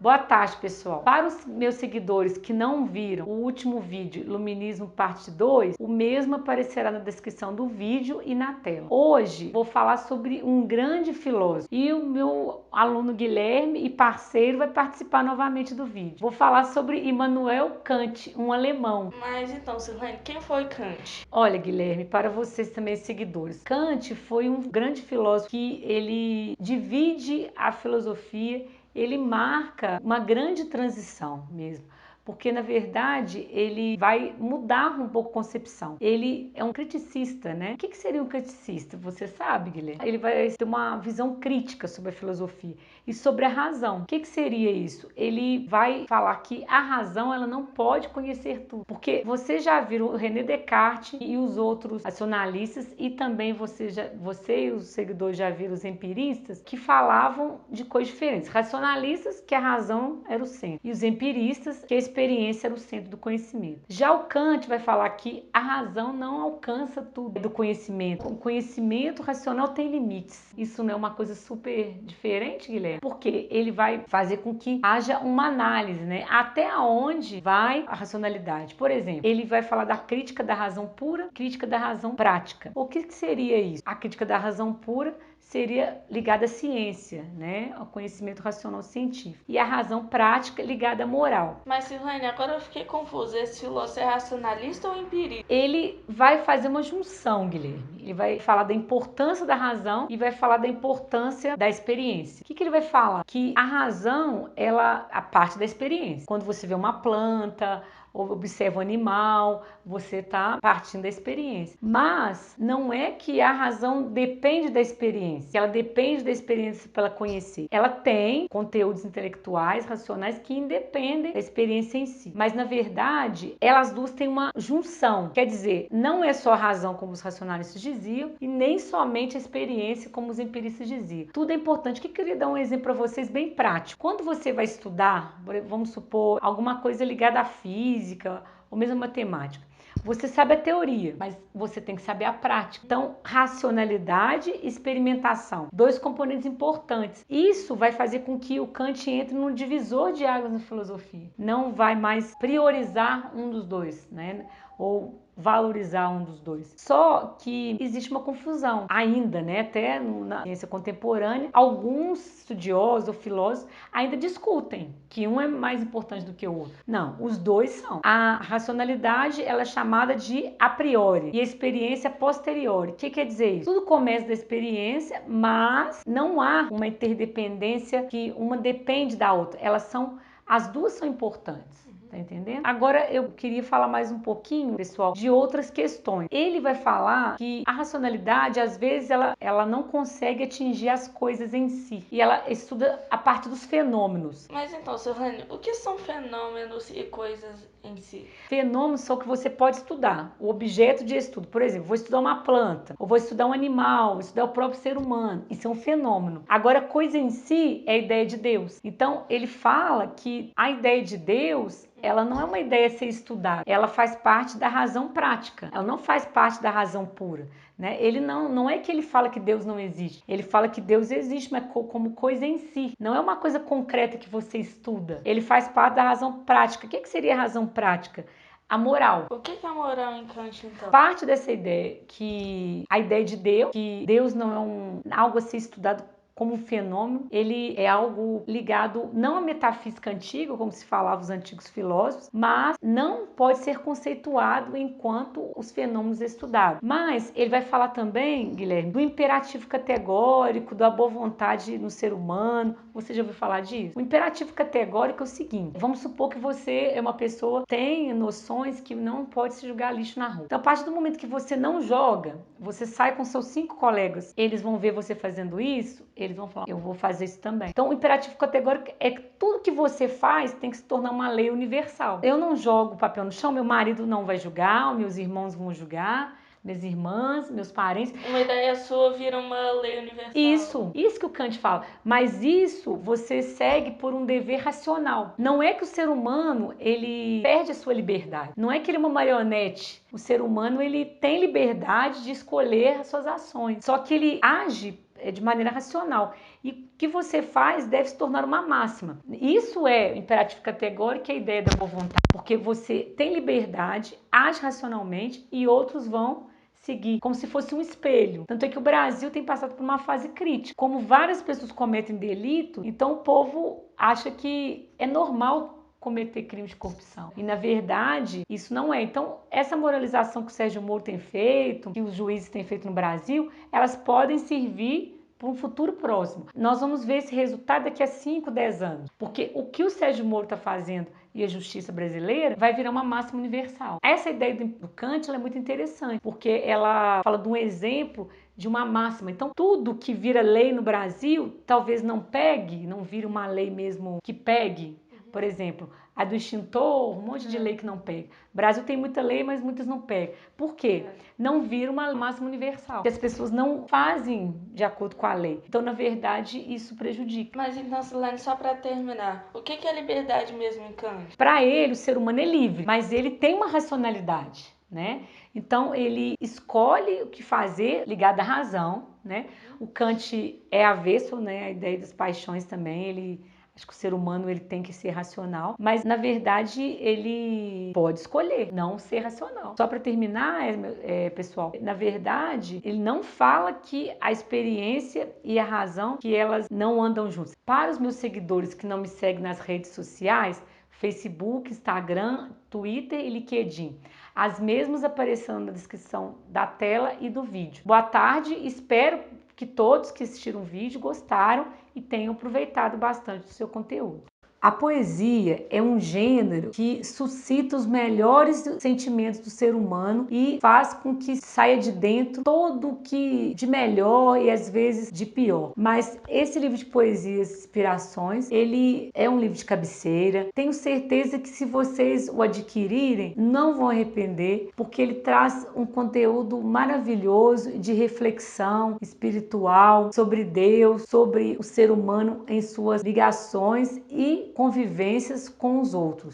Boa tarde, pessoal. Para os meus seguidores que não viram o último vídeo, Iluminismo Parte 2, o mesmo aparecerá na descrição do vídeo e na tela. Hoje vou falar sobre um grande filósofo e o meu aluno Guilherme e parceiro vai participar novamente do vídeo. Vou falar sobre Immanuel Kant, um alemão. Mas então, Silvane, quem foi Kant? Olha, Guilherme, para vocês também seguidores, Kant foi um grande filósofo que ele divide a filosofia, ele marca uma grande transição mesmo, porque na verdade ele vai mudar um pouco a concepção. Ele é um criticista, né? O que seria um criticista? Você sabe, Guilherme? Ele vai ter uma visão crítica sobre a filosofia e sobre a razão. O que seria isso? Ele vai falar que a razão ela não pode conhecer tudo, porque você já viu o René Descartes e os outros racionalistas e também você e os seguidores já viram os empiristas que falavam de coisas diferentes. Racionalistas que a razão era o centro e os empiristas que a experiência era o centro do conhecimento. Já o Kant vai falar que a razão não alcança tudo do conhecimento. O conhecimento racional tem limites. Isso não é uma coisa super diferente, Guilherme? Porque ele vai fazer com que haja uma análise, né? Até onde vai a racionalidade. Por exemplo, ele vai falar da crítica da razão pura, crítica da razão prática. O que seria isso? A crítica da razão pura seria ligada à ciência, né? Ao conhecimento racional científico. E a razão prática ligada à moral. Mas, Silvane, agora eu fiquei confusa. Esse filósofo é racionalista ou empirista? Ele vai fazer uma junção, Guilherme. Ele vai falar da importância da razão e vai falar da importância da experiência. O que ele vai falar? Que a razão, ela a parte da experiência. Quando você vê uma planta, ou observa o animal, você está partindo da experiência. Mas não é que a razão depende da experiência, ela depende da experiência para ela conhecer. Ela tem conteúdos intelectuais, racionais que independem da experiência em si. Mas na verdade, elas duas têm uma junção. Quer dizer, não é só a razão como os racionalistas diziam e nem somente a experiência como os empiristas diziam. Tudo é importante. Que eu queria dar um exemplo para vocês bem prático. Quando você vai estudar, vamos supor, alguma coisa ligada à física, ou mesmo matemática. Você sabe a teoria, mas você tem que saber a prática. Então, racionalidade e experimentação, dois componentes importantes. Isso vai fazer com que o Kant entre num divisor de águas na filosofia. Não vai mais priorizar um dos dois, né? Ou valorizar um dos dois. Só que existe uma confusão ainda, né? Até na ciência contemporânea, alguns estudiosos ou filósofos ainda discutem que um é mais importante do que o outro. Não, os dois são. A racionalidade ela é chamada de a priori e a experiência posteriori. O que quer dizer isso? Tudo começa da experiência, mas não há uma interdependência que uma depende da outra. As duas são importantes. Tá entendendo? Agora eu queria falar mais um pouquinho, pessoal, de outras questões. Ele vai falar que a racionalidade, às vezes, ela não consegue atingir as coisas em si. E ela estuda a parte dos fenômenos. Mas então, Silvane, o que são fenômenos e coisas em si? Fenômenos são o que você pode estudar, o objeto de estudo. Por exemplo, vou estudar uma planta, ou vou estudar um animal, vou estudar o próprio ser humano. Isso é um fenômeno. Agora, coisa em si é a ideia de Deus. Então, ele fala que a ideia de Deus ela não é uma ideia a ser estudada, ela faz parte da razão prática, ela não faz parte da razão pura. Né? Ele não é que ele fala que Deus não existe, ele fala que Deus existe, mas como coisa em si, não é uma coisa concreta que você estuda, ele faz parte da razão prática. O que seria a razão prática? A moral. O que é a moral em Kant, então? Parte dessa ideia, que a ideia de Deus, que Deus não é algo a ser estudado como um fenômeno, ele é algo ligado não à metafísica antiga, como se falava os antigos filósofos, mas não pode ser conceituado enquanto os fenômenos estudados. Mas ele vai falar também, Guilherme, do imperativo categórico, da boa vontade no ser humano. Você já ouviu falar disso? O imperativo categórico é o seguinte: vamos supor que você é uma pessoa que tem noções que não pode se jogar lixo na rua. Então, a partir do momento que você não joga, você sai com seus 5 colegas, eles vão ver você fazendo isso, eles vão falar, eu vou fazer isso também. Então, o imperativo categórico é que tudo que você faz tem que se tornar uma lei universal. Eu não jogo papel no chão, meu marido não vai julgar, meus irmãos vão julgar, minhas irmãs, meus parentes. Uma ideia sua vira uma lei universal. Isso que o Kant fala. Mas isso você segue por um dever racional. Não é que o ser humano, ele perde a sua liberdade. Não é que ele é uma marionete. O ser humano, ele tem liberdade de escolher as suas ações. Só que ele age de maneira racional. E o que você faz deve se tornar uma máxima. Isso é imperativo categórico, é a ideia da boa vontade, porque você tem liberdade, age racionalmente e outros vão seguir, como se fosse um espelho. Tanto é que o Brasil tem passado por uma fase crítica. Como várias pessoas cometem delito, então o povo acha que é normal cometer crimes de corrupção. E, na verdade, isso não é. Então, essa moralização que o Sérgio Moro tem feito, que os juízes têm feito no Brasil, elas podem servir para um futuro próximo. Nós vamos ver esse resultado daqui a 5, 10 anos. Porque o que o Sérgio Moro está fazendo e a justiça brasileira vai virar uma máxima universal. Essa ideia do Kant ela é muito interessante, porque ela fala de um exemplo de uma máxima. Então, tudo que vira lei no Brasil, talvez não pegue, não vire uma lei mesmo que pegue. Por exemplo, a do extintor, um monte de lei que não pega. O Brasil tem muita lei, mas muitas não pegam. Por quê? Não vira uma máxima universal. Porque as pessoas não fazem de acordo com a lei. Então, na verdade, isso prejudica. Mas então, Silene, só para terminar, o que é liberdade mesmo em Kant? Para ele, o ser humano é livre, mas ele tem uma racionalidade, né? Então, ele escolhe o que fazer ligado à razão, né? O Kant é avesso, né? A ideia das paixões também, acho que o ser humano ele tem que ser racional, mas na verdade ele pode escolher não ser racional. Só para terminar, pessoal, na verdade ele não fala que a experiência e a razão que elas não andam juntas. Para os meus seguidores que não me seguem nas redes sociais, Facebook, Instagram, Twitter e LinkedIn, as mesmas aparecendo na descrição da tela e do vídeo. Boa tarde, espero que todos que assistiram o vídeo gostaram e tenham aproveitado bastante do seu conteúdo. A poesia é um gênero que suscita os melhores sentimentos do ser humano e faz com que saia de dentro todo o que de melhor e às vezes de pior. Mas esse livro de poesias e inspirações, ele é um livro de cabeceira. Tenho certeza que se vocês o adquirirem, não vão arrepender, porque ele traz um conteúdo maravilhoso de reflexão espiritual sobre Deus, sobre o ser humano em suas ligações e convivências com os outros.